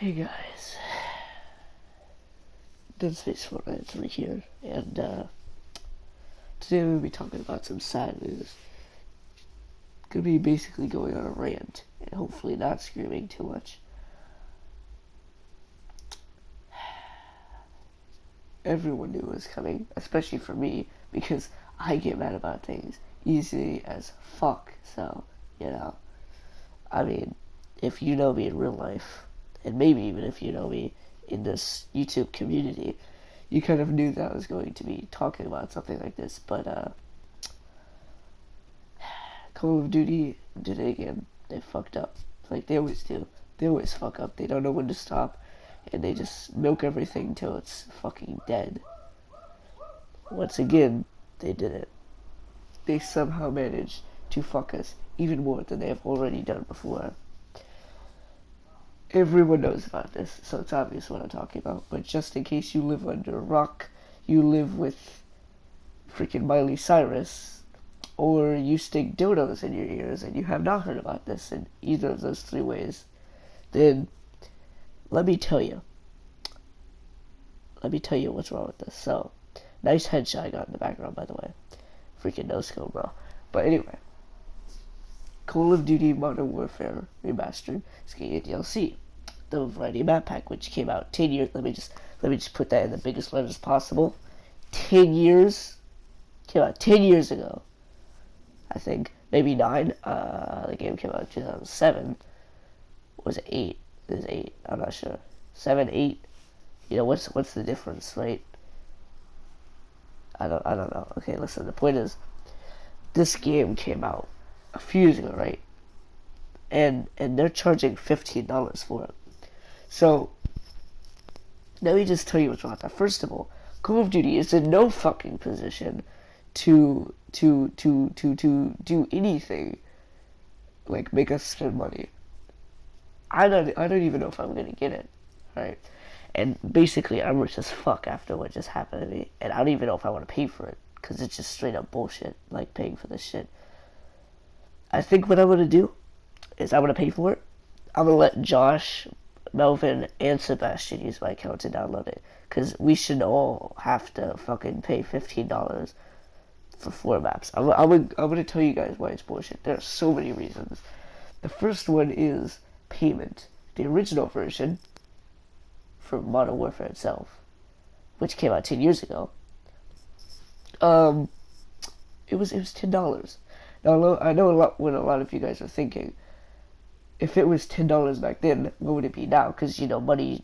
Hey guys, Dead Space 4 Rant here, and today we'll be talking about some sad news. Gonna be basically going on a rant, and hopefully not screaming too much. Everyone knew it was coming, especially for me, because I get mad about things easily as fuck, so, I mean, if you know me in real life, and maybe even if you know me in this YouTube community, you kind of knew that I was going to be talking about something like this, but, Call of Duty did it again. They fucked up. Like they always do. They always fuck up. They don't know when to stop, and they just milk everything till it's fucking dead. Once again, they did it. They somehow managed to fuck us even more than they have already done before. Everyone knows about this, so it's obvious what I'm talking about, but just in case you live under a rock, you live with freaking Miley Cyrus, or you stick dildos in your ears and you have not heard about this in either of those three ways, then let me tell you what's wrong with this. So, nice headshot I got in the background, by the way. Freaking no skill, bro. But anyway, Call of Duty Modern Warfare Remastered is getting a DLC, the Variety Map Pack, which came out 10 years. Let me just put that in the biggest letters possible. 10 years came out 10 years ago. I think maybe 9. The game came out in 2007. Was it 8? It was 8. I'm not sure. 7, 8. You know what's the difference, right? I don't know. Okay, listen. The point is, this game came out a few years ago, right? And they're charging $15 for it. So let me just tell you what's wrong with that. First of all, Call of Duty is in no fucking position to do anything like make us spend money. I don't even know if I'm gonna get it, right? And basically, I'm rich as fuck after what just happened to me, and I don't even know if I want to pay for it because it's just straight up bullshit, like paying for this shit. I think what I'm gonna do is I'm gonna pay for it. I'm gonna let Josh, Melvin, and Sebastian use my account to download it, because we should all have to fucking pay $15 for 4 maps. I'm gonna tell you guys why it's bullshit. There are so many reasons. The first one is payment. The original version for Modern Warfare itself, which came out 10 years ago, it was $10. Now I know what a lot of you guys are thinking. If it was $10 back then, what would it be now? Because money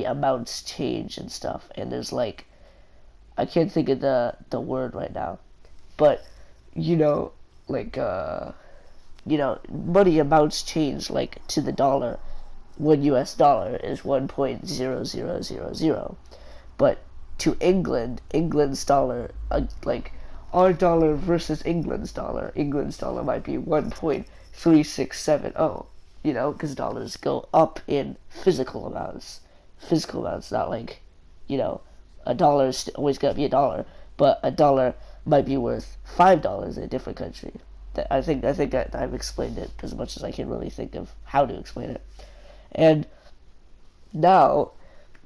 amounts change and stuff, and there's like, I can't think of the word right now, but money amounts change, like to the dollar. $1 is 1.0000, but to England's dollar, like our dollar versus England's dollar might be 1.3670. Because dollars go up in physical amounts, not like, a dollar's always gonna be a dollar, but a dollar might be worth $5 in a different country. I think I've explained it as much as I can really think of how to explain it. And now,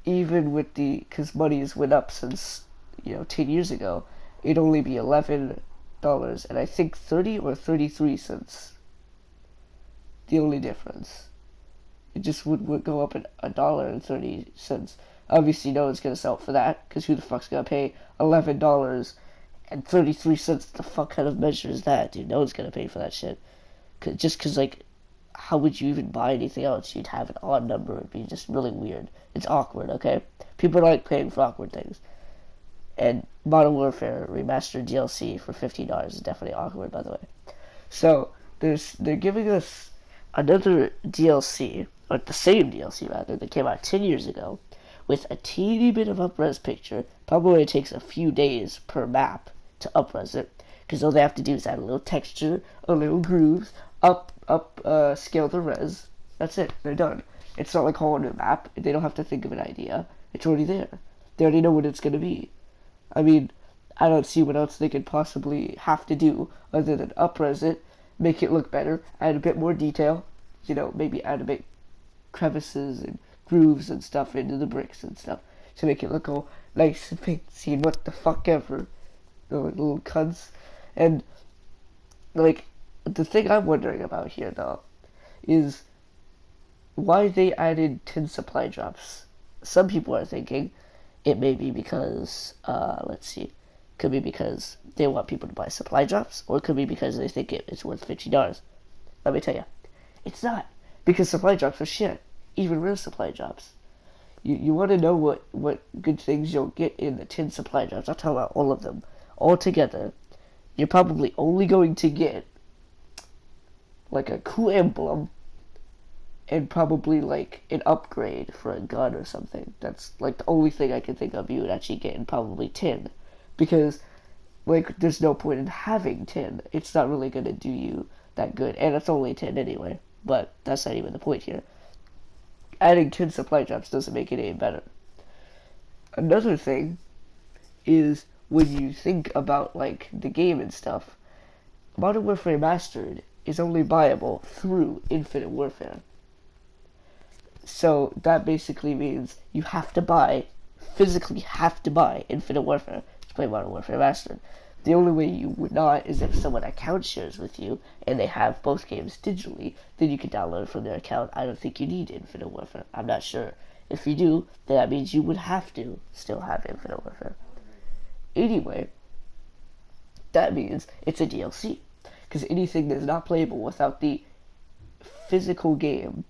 even with because money has went up since 10 years ago, it'd only be $11, and I think 30 or 33 cents. The only difference. It just would go up at $1.30. Obviously, no one's gonna sell it for that, because who the fuck's gonna pay $11 and 33 cents? The fuck kind of measure is that, dude? No one's gonna pay for that shit. Cause like, how would you even buy anything else? You'd have an odd number. It'd be just really weird. It's awkward, okay? People don't like paying for awkward things. And Modern Warfare Remastered DLC for $15 is definitely awkward, by the way. So, they're giving us another DLC, or the same DLC rather, that came out 10 years ago, with a teeny bit of up-res picture. Probably it takes a few days per map to up-res it, because all they have to do is add a little texture, a little grooves, scale the res. That's it. They're done. It's not like a whole new map. They don't have to think of an idea. It's already there. They already know what it's going to be. I mean, I don't see what else they could possibly have to do other than up-res it, make it look better, add a bit more detail, maybe add a bit crevices and grooves and stuff into the bricks and stuff to make it look all nice and fancy and what the fuck ever. The little cunts. And, like, the thing I'm wondering about here, though, is why they added 10 supply drops. Some people are thinking it may be because, let's see, could be because they want people to buy supply drops, or it could be because they think it's worth $50. Let me tell you, it's not, because supply drops are shit, even real supply drops. You want to know what good things you'll get in the 10 supply drops. I'll tell about all of them. All together, you're probably only going to get, like, a cool emblem, and probably, like, an upgrade for a gun or something. That's, like, the only thing I can think of you would actually get in probably 10. Because, like, there's no point in having 10. It's not really going to do you that good. And it's only 10 anyway. But that's not even the point here. Adding 10 supply drops doesn't make it any better. Another thing is when you think about, like, the game and stuff, Modern Warfare Remastered is only buyable through Infinite Warfare. So that basically means you have to buy, physically have to buy Infinite Warfare to play Modern Warfare Remastered. The only way you would not is if someone account shares with you and they have both games digitally, then you can download it from their account. I don't think you need Infinite Warfare. I'm not sure. If you do, then that means you would have to still have Infinite Warfare. Anyway, that means it's a DLC. Because anything that is not playable without the physical game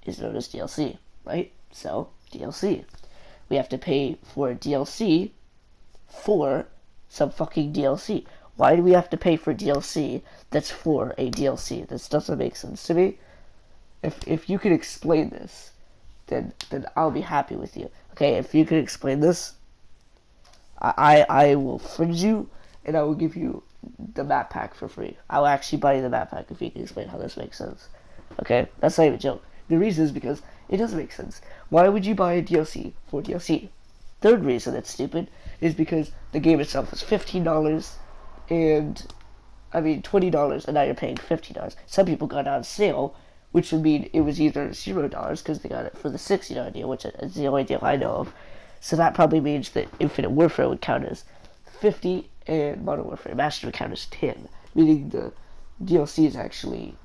is known as DLC, right? So, DLC. We have to pay for a DLC for some fucking DLC. Why do we have to pay for DLC that's for a DLC? This doesn't make sense to me. If you could explain this, then I'll be happy with you. Okay, if you could explain this, I will friend you, and I will give you the map pack for free. I'll actually buy you the map pack if you can explain how this makes sense. Okay? That's not even a joke. The reason is because it doesn't make sense. Why would you buy a DLC for DLC? Third reason it's stupid is because the game itself is $15 and, $20, and now you're paying $50. Some people got it on sale, which would mean it was either $0 because they got it for the $60 deal, which is the only deal I know of. So that probably means that Infinite Warfare would count as 50 and Modern Warfare Master would count as 10, meaning the DLC is actually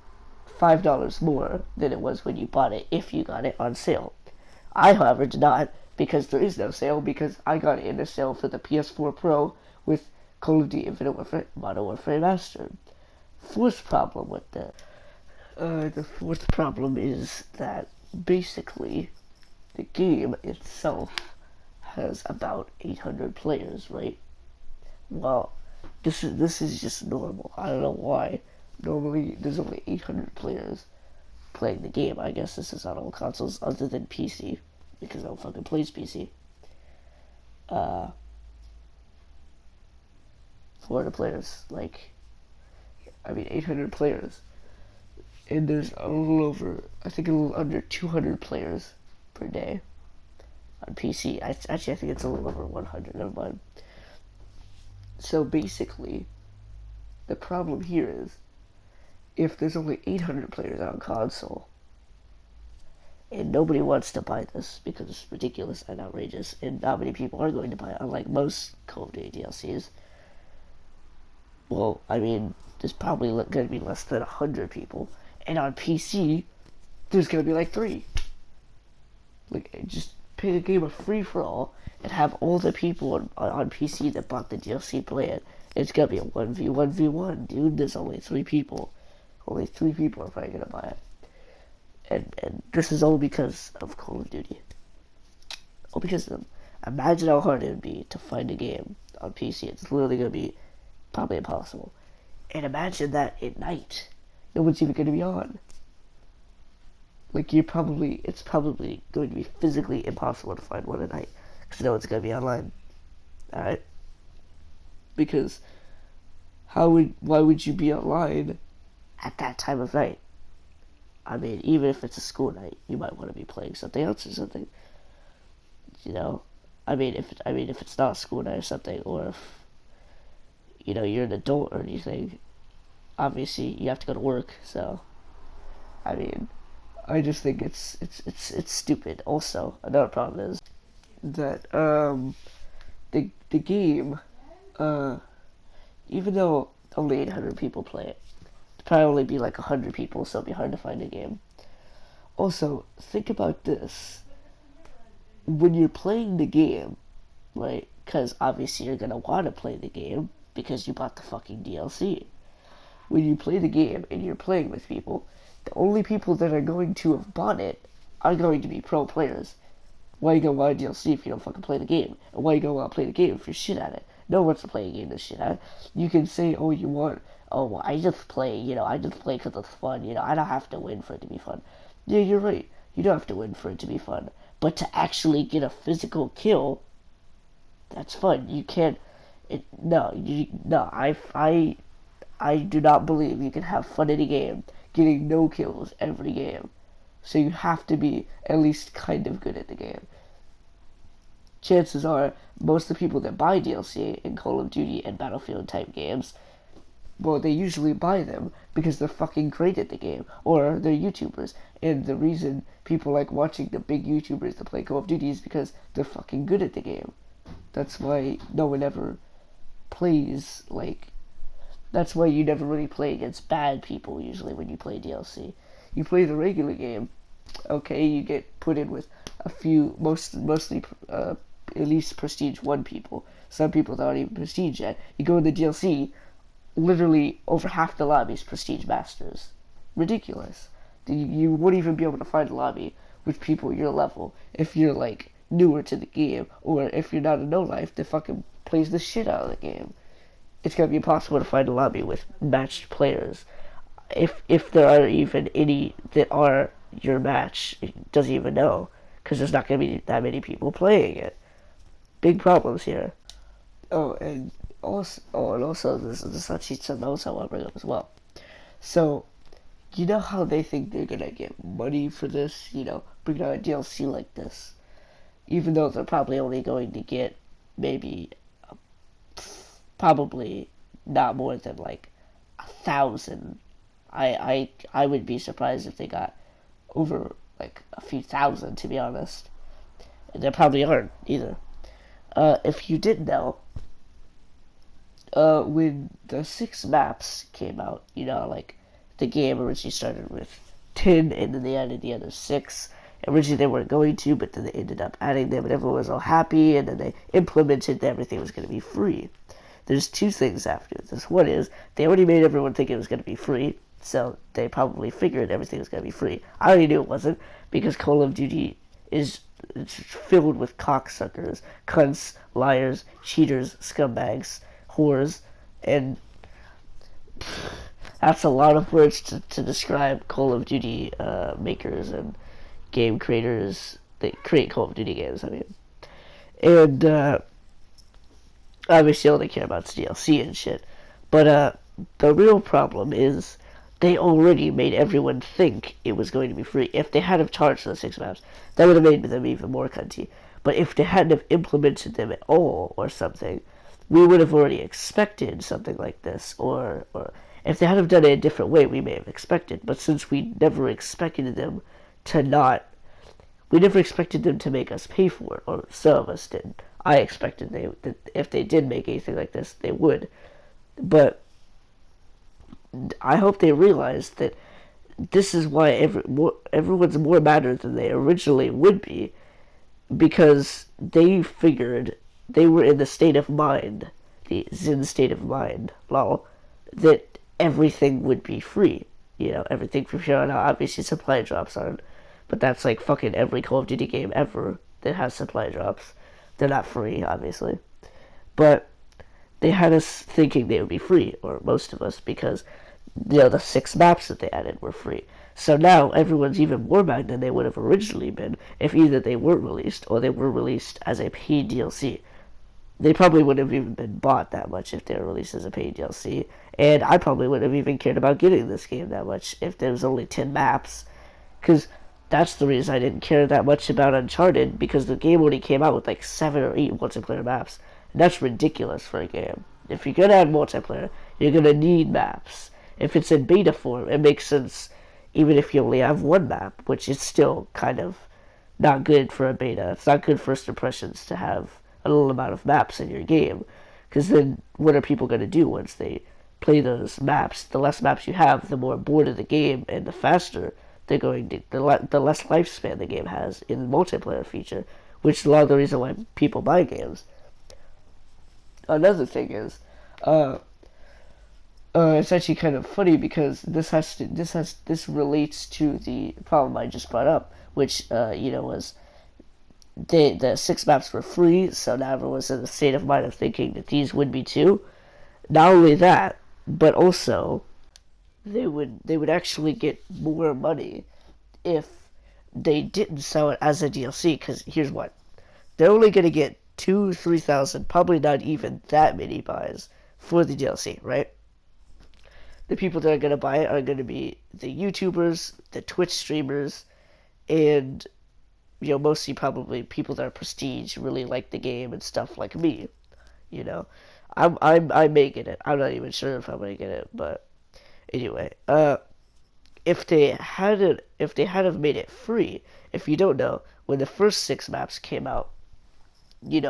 $5 more than it was when you bought it if you got it on sale. I, however, did not, because there is no sale, because I got it in a sale for the PS4 Pro with Call of Duty Infinite Warfare Modern Warfare Master. Fourth problem with the fourth problem is that basically the game itself has about 800 players, right? Well, this is just normal. I don't know why. Normally, there's only 800 players playing the game. I guess this is on all consoles other than PC, because no one fucking plays PC. 400 players, 800 players. And there's a little under 200 players per day on PC. I think it's a little over 100, never mind. So basically, the problem here is, if there's only 800 players on console, and nobody wants to buy this because it's ridiculous and outrageous, and not many people are going to buy it, unlike most Call of Duty DLCs, well, there's probably going to be less than 100 people, and on PC, there's going to be 3. Just pay the game a free-for-all, and have all the people on PC that bought the DLC play it. It's going to be a 1v1v1, dude. There's only 3 people. Only 3 people are probably going to buy it. And this is all because of Call of Duty. All because of them. Imagine how hard it would be to find a game on PC. It's literally going to be probably impossible. And imagine that at night. No one's even going to be on. It's probably going to be physically impossible to find one at night. Because no one's going to be online. Alright? Because why would you be online at that time of night? Even if it's a school night, you might want to be playing something else or something. You know? If it's not a school night or something, or if, you're an adult or anything, obviously you have to go to work, so, I just think it's stupid. Also, another problem is that the game, even though only 800 people play it, it'd probably only be like 100 people, so it'd be hard to find a game. Also, think about this. When you're playing the game, right, because obviously you're going to want to play the game because you bought the fucking DLC. When you play the game and you're playing with people, the only people that are going to have bought it are going to be pro players. Why you gonna want a DLC if you don't fucking play the game? And why you gonna want to play the game if you're shit at it? No one wants to play a game that's shit at it. You can say, oh, you want, oh, well, I just play because it's fun, I don't have to win for it to be fun. Yeah, you're right. You don't have to win for it to be fun. But to actually get a physical kill, that's fun. You can't, I do not believe you can have fun in a game getting no kills every game. So you have to be at least kind of good at the game. Chances are, most of the people that buy DLC in Call of Duty and Battlefield type games, well, they usually buy them because they're fucking great at the game, or they're YouTubers. And the reason people like watching the big YouTubers that play Call of Duty is because they're fucking good at the game. That's why no one ever plays, that's why you never really play against bad people usually when you play DLC. You play the regular game, okay, you get put in with a few, mostly at least Prestige 1 people. Some people that aren't even Prestige yet. You go in the DLC, literally over half the lobby is Prestige Masters. Ridiculous. You wouldn't even be able to find a lobby with people your level if you're, newer to the game, or if you're not a no-life that fucking plays the shit out of the game. It's gonna be impossible to find a lobby with matched players. If there are even any that are your match, it doesn't even know, because there's not gonna be that many people playing it. Big problems here. And also, there's actually something else I want to bring up as well. So, you know how they think they're gonna get money for this, bring out a DLC like this, even though they're probably only going to get maybe, probably not more than 1,000. I would be surprised if they got over a few thousand, to be honest. And there probably aren't either. If you didn't know, when the 6 maps came out, the game originally started with 10 and then they added the other 6. Originally they weren't going to, but then they ended up adding them and everyone was all happy, and then they implemented that everything was going to be free. There's 2 things after this. One is, they already made everyone think it was going to be free, so they probably figured everything was going to be free. I already knew it wasn't, because Call of Duty it's filled with cocksuckers, cunts, liars, cheaters, scumbags, whores, and that's a lot of words to describe Call of Duty makers and game creators that create Call of Duty games, And, obviously all they care about is DLC and shit. But, the real problem is they already made everyone think it was going to be free. If they hadn't charged for the 6 maps, that would have made them even more cunty. But if they hadn't have implemented them at all or something, we would have already expected something like this. Or if they had have done it a different way, we may have expected. But since we never expected them we never expected them to make us pay for it, or some of us didn't. I expected that if they did make anything like this, they would. But I hope they realize that this is why everyone's more madder than they originally would be, because they figured they were in the state of mind, the Zen state of mind, lol, that everything would be free. Everything from here on out. Obviously, supply drops aren't, but that's fucking every Call of Duty game ever that has supply drops. They're not free, obviously. But they had us thinking they would be free, or most of us, because the 6 maps that they added were free. So now everyone's even more mad than they would have originally been if either they weren't released or they were released as a paid DLC. They probably wouldn't have even been bought that much if they were released as a paid DLC, and I probably wouldn't have even cared about getting this game that much if there was only 10 maps, because that's the reason I didn't care that much about Uncharted, because the game only came out with 7 or 8 multiplayer maps, and that's ridiculous for a game. If you're gonna add multiplayer, you're gonna need maps. If it's in beta form, it makes sense even if you only have one map, which is still kind of not good for a beta. It's not good first impressions to have a little amount of maps in your game, because then what are people going to do once they play those maps? The less maps you have, the more bored of the game, and the faster they're going to, the less lifespan the game has in the multiplayer feature, which is a lot of the reason why people buy games. Another thing is, it's actually kind of funny because this relates to the problem I just brought up, which was the 6 maps were free, so now everyone's in the state of mind of thinking that these would be too. Not only that, but also they would actually get more money if they didn't sell it as a DLC. Because here's what, they're only gonna get 2,000-3,000, probably not even that many buys for the DLC, right? The people that are going to buy it are going to be the YouTubers, the Twitch streamers, and mostly probably people that are prestige, really like the game and stuff like me. I may get it. I'm not even sure if I'm going to get it, but anyway, if they hadn't made it free, if you don't know, when the first 6 maps came out,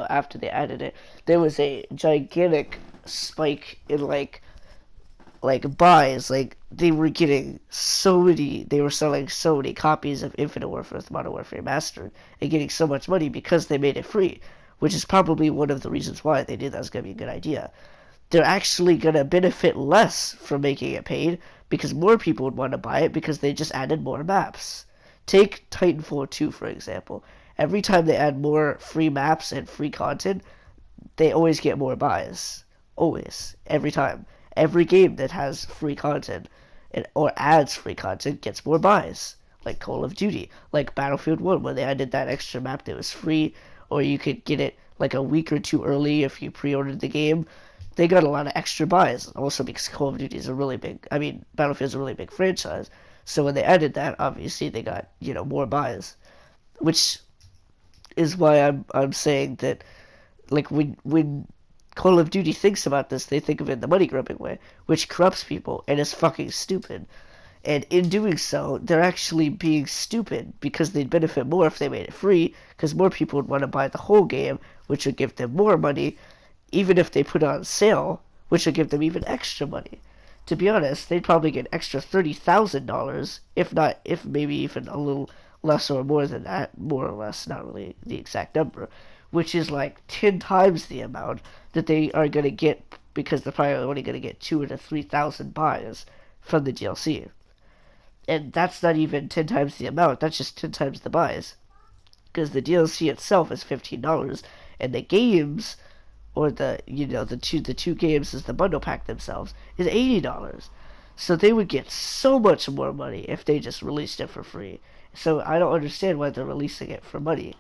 after they added it, there was a gigantic spike in buys. They were selling so many copies of Infinite Warfare with Modern Warfare Mastered and getting so much money because they made it free, which is probably one of the reasons why they knew that was going to be a good idea. They're actually going to benefit less from making it paid because more people would want to buy it because they just added more maps. Take Titanfall 2, for example. Every time they add more free maps and free content, they always get more buys. Always. Every time. Every game that has free content or adds free content gets more buys. Like Call of Duty, like Battlefield 1, when they added that extra map that was free, or you could get it like a week or two early if you pre-ordered the game. They got a lot of extra buys. Also because Call of Duty is Battlefield's a really big franchise. So when they added that, obviously they got, more buys. Which is why I'm saying that, when Call of Duty thinks about this, they think of it in the money grubbing way, which corrupts people and is fucking stupid. And in doing so, they're actually being stupid because they'd benefit more if they made it free, because more people would want to buy the whole game, which would give them more money, even if they put it on sale, which would give them even extra money. To be honest, they'd probably get extra $30,000, if maybe even a little less or more than that, more or less, not really the exact number, which is 10 times the amount that they are going to get because they're probably only going to get 2,000 to 3,000 buys from the DLC. And that's not even 10 times the amount, that's just 10 times the buys. Because the DLC itself is $15, and the games, or the two games as the bundle pack themselves, is $80. So they would get so much more money if they just released it for free. So I don't understand why they're releasing it for money.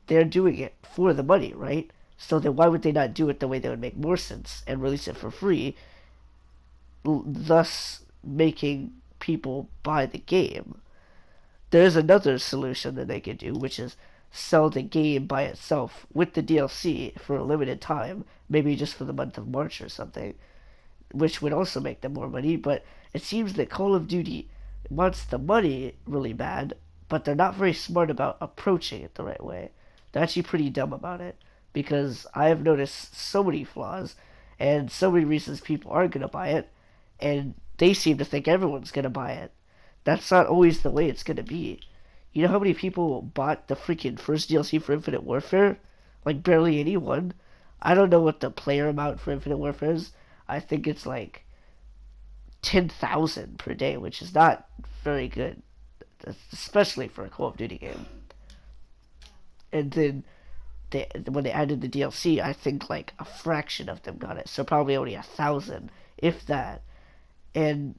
They're doing it for the money, right? So then why would they not do it the way that would make more sense and release it for free, thus making people buy the game? There's another solution that they could do, which is sell the game by itself with the DLC for a limited time, maybe just for the month of March or something, which would also make them more money. But it seems that Call of Duty wants the money really bad, but they're not very smart about approaching it the right way. They're actually pretty dumb about it, because I have noticed so many flaws and so many reasons people aren't going to buy it, and they seem to think everyone's going to buy it. That's not always the way it's going to be. You know how many people bought the freaking first DLC for Infinite Warfare? Barely anyone. I don't know what the player amount for Infinite Warfare is. I think it's 10,000 per day, which is not very good, especially for a Call of Duty game. And then when they added the DLC, I think a fraction of them got it, so probably only 1,000, if that. And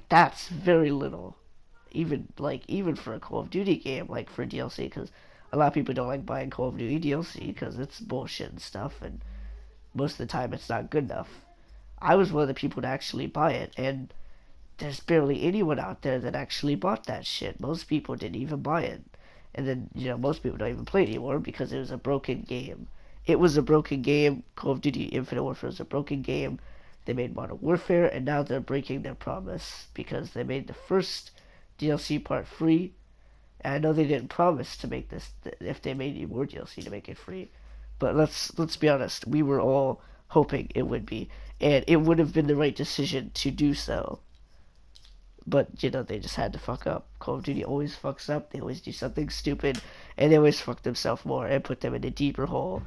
that's very little, even for a Call of Duty game, for DLC, because a lot of people don't like buying Call of Duty DLC because it's bullshit and stuff, and most of the time it's not good enough. I was one of the people to actually buy it, and there's barely anyone out there that actually bought that shit. Most people didn't even buy it. And then, most people don't even play it anymore because it was a broken game. It was a broken game. Call of Duty Infinite Warfare was a broken game. They made Modern Warfare, and now they're breaking their promise because they made the first DLC part free. And I know they didn't promise to make this if they made any more DLC to make it free. But let's be honest, we were all hoping it would be, and it would have been the right decision to do so. But, you know, they just had to fuck up. Call of Duty always fucks up. They always do something stupid. And they always fuck themselves more and put them in a deeper hole.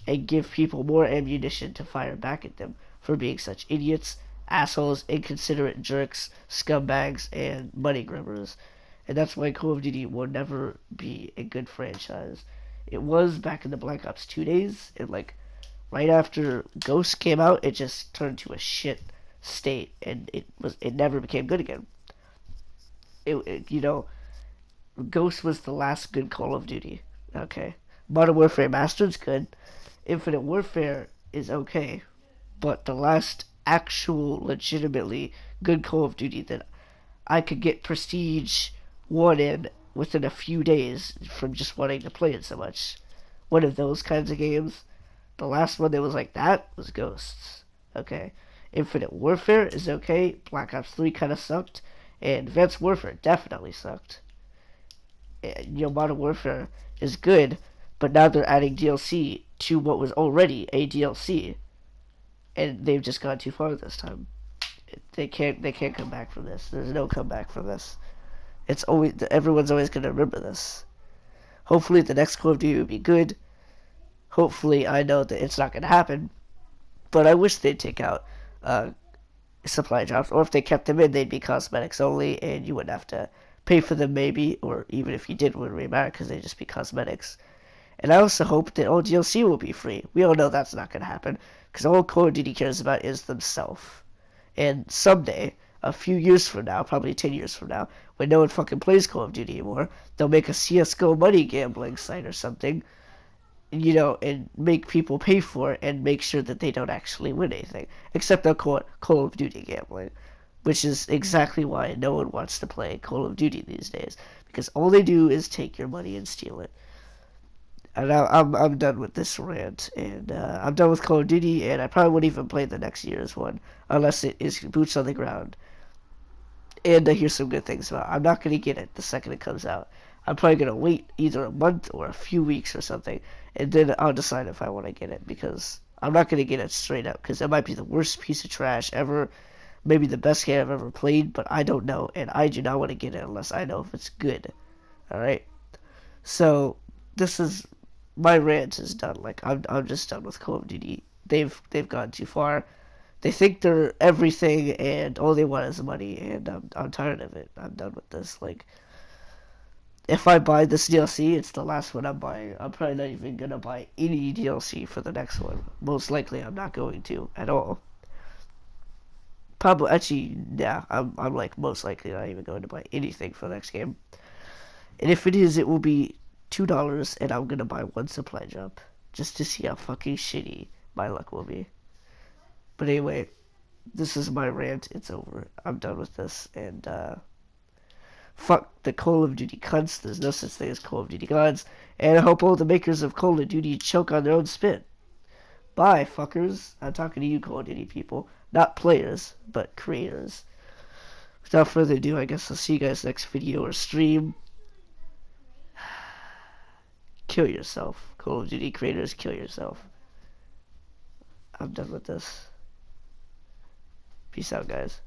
And give people more ammunition to fire back at them for being such idiots, assholes, inconsiderate jerks, scumbags, and money grabbers. And that's why Call of Duty will never be a good franchise. It was back in the Black Ops 2 days. And, like, right after Ghost came out, it just turned to a shit state, and it never became good again. You know, Ghost was the last good Call of Duty. Okay, Modern Warfare Mastered's good. Infinite Warfare is okay, but the last actual legitimately good Call of Duty that I could get Prestige 1 in within a few days from just wanting to play it so much. One of those kinds of games. The last one that was like that was Ghosts. Okay. Infinite Warfare is okay. Black Ops 3 kind of sucked. And Advanced Warfare definitely sucked. And, you know, Modern Warfare is good, but now they're adding DLC to what was already a DLC. And they've just gone too far this time. They can't come back from this. There's no comeback from this. Everyone's always going to remember this. Hopefully the next Call of Duty will be good. Hopefully, I know that it's not going to happen. But I wish they'd take out supply drops, or if they kept them in, they'd be cosmetics only, and you wouldn't have to pay for them maybe, or even if you did, it wouldn't really matter because they'd just be cosmetics. And I also hope that all DLC will be free. We all know that's not going to happen, because all Call of Duty cares about is themselves. And someday, a few years from now, probably 10 years from now, when no one fucking plays Call of Duty anymore, they'll make a CSGO money gambling site or something, you know, and make people pay for it and make sure that they don't actually win anything. Except they'll call it Call of Duty gambling, which is exactly why no one wants to play Call of Duty these days, because all they do is take your money and steal it. And I'm done with this rant, and I'm done with Call of Duty, and I probably won't even play the next year's one unless it is boots on the ground. And I hear some good things about it. I'm not going to get it the second it comes out. I'm probably going to wait either a month or a few weeks or something, and then I'll decide if I want to get it, because I'm not going to get it straight up, because it might be the worst piece of trash ever, maybe the best game I've ever played, but I don't know, and I do not want to get it unless I know if it's good. Alright? So, my rant is done. Like, I'm just done with Call of Duty. They've gone too far. They think they're everything, and all they want is money, and I'm tired of it. I'm done with this. Like, if I buy this DLC, it's the last one I'm buying. I'm probably not even gonna buy any DLC for the next one. Most likely, I'm not going to at all. Probably, actually, yeah, I'm like most likely not even going to buy anything for the next game. And if it is, it will be $2, and I'm gonna buy one supply drop just to see how fucking shitty my luck will be. But anyway, this is my rant. It's over. I'm done with this, and fuck the Call of Duty cunts. There's no such thing as Call of Duty gods. And I hope all the makers of Call of Duty choke on their own spit. Bye, fuckers. I'm talking to you, Call of Duty people. Not players, but creators. Without further ado, I guess I'll see you guys next video or stream. Kill yourself. Call of Duty creators, kill yourself. I'm done with this. Peace out, guys.